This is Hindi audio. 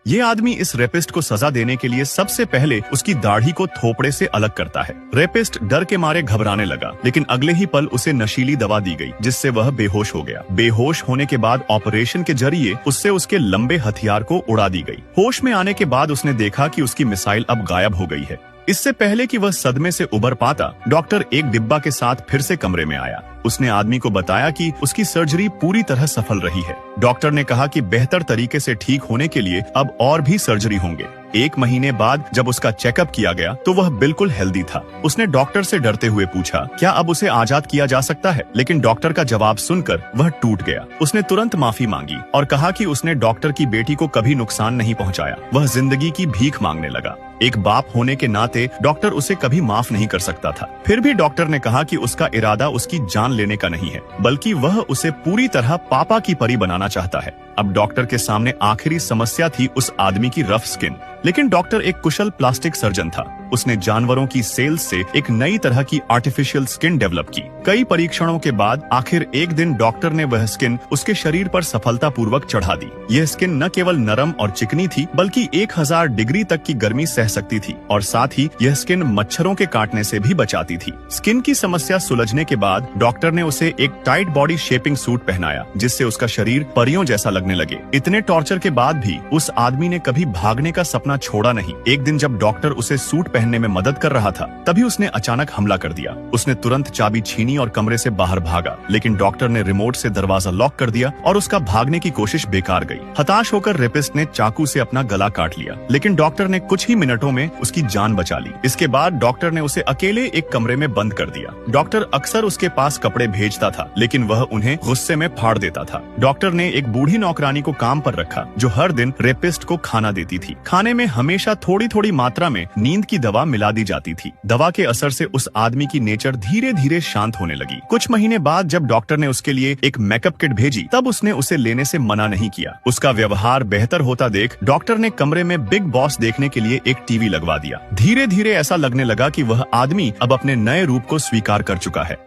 ये आदमी इस रेपिस्ट को सजा देने के लिए सबसे पहले उसकी दाढ़ी को थोपड़े से अलग करता है। रेपिस्ट डर के मारे घबराने लगा, लेकिन अगले ही पल उसे नशीली दवा दी गई, जिससे वह बेहोश हो गया। बेहोश होने के बाद ऑपरेशन के जरिए उससे उसके लंबे हथियार को उड़ा दी गई। होश में आने के बाद उसने देखा कि उसकी मिसाइल अब गायब हो गई है। इससे पहले कि वह सदमे से उबर पाता, डॉक्टर एक डिब्बा के साथ फिर से कमरे में आया। उसने आदमी को बताया कि उसकी सर्जरी पूरी तरह सफल रही है। डॉक्टर ने कहा कि बेहतर तरीके से ठीक होने के लिए अब और भी सर्जरी होंगे। 1 महीने बाद जब उसका चेकअप किया गया तो वह बिल्कुल हेल्दी था। उसने डॉक्टर से डरते हुए पूछा, क्या अब उसे आजाद किया जा सकता है? लेकिन डॉक्टर का जवाब सुनकर वह टूट गया। उसने तुरंत माफी मांगी और कहा कि उसने डॉक्टर की बेटी को कभी नुकसान नहीं पहुंचाया। वह जिंदगी की भीख मांगने लगा। एक बाप होने के नाते डॉक्टर उसे कभी माफ नहीं कर सकता था। फिर भी डॉक्टर ने कहा कि उसका इरादा उसकी जान लेने का नहीं है, बल्कि वह उसे पूरी तरह पापा की परी बनाना चाहता है। अब डॉक्टर के सामने आखिरी समस्या थी उस आदमी की रफ स्किन। लेकिन डॉक्टर एक कुशल प्लास्टिक सर्जन था। उसने जानवरों की सेल्स से एक नई तरह की आर्टिफिशियल स्किन डेवलप की। कई परीक्षणों के बाद आखिर एक दिन डॉक्टर ने वह स्किन उसके शरीर पर सफलतापूर्वक चढ़ा दी। यह स्किन न केवल नरम और चिकनी थी, बल्कि 1000 डिग्री तक की गर्मी सह सकती थी और साथ ही यह स्किन मच्छरों के काटने से भी बचाती थी। स्किन की समस्या सुलझने के बाद डॉक्टर ने उसे एक टाइट बॉडी शेपिंग सूट पहनाया, जिससे उसका शरीर परियों जैसा लगने लगे। इतने टॉर्चर के बाद भी उस आदमी ने कभी भागने का सपना छोड़ा नहीं। एक दिन जब डॉक्टर उसे सूट पहनने में मदद कर रहा था, तभी उसने अचानक हमला कर दिया। उसने तुरंत चाबी छीनी और कमरे से बाहर भागा, लेकिन डॉक्टर ने रिमोट से दरवाजा लॉक कर दिया और उसका भागने की कोशिश बेकार गई। हताश होकर रेपिस्ट ने चाकू से अपना गला काट लिया, लेकिन डॉक्टर ने कुछ ही मिनटों में उसकी जान बचा ली। इसके बाद डॉक्टर ने उसे अकेले एक कमरे में बंद कर दिया। डॉक्टर अक्सर उसके पास कपड़े भेजता था, लेकिन वह उन्हें गुस्से में फाड़ देता था। डॉक्टर ने एक बूढ़ी नौकरानी को काम पर रखा, जो हर दिन रेपिस्ट को खाना देती थी। खाने में हमेशा थोड़ी थोड़ी मात्रा में नींद की दवा मिला दी जाती थी। दवा के असर से उस आदमी की नेचर धीरे धीरे शांत होने लगी। कुछ महीने बाद जब डॉक्टर ने उसके लिए एक मेकअप किट भेजी, तब उसने उसे लेने से मना नहीं किया। उसका व्यवहार बेहतर होता देख डॉक्टर ने कमरे में बिग बॉस देखने के लिए एक टीवी लगवा दिया। धीरे धीरे ऐसा लगने लगा कि वह आदमी अब अपने नए रूप को स्वीकार कर चुका है।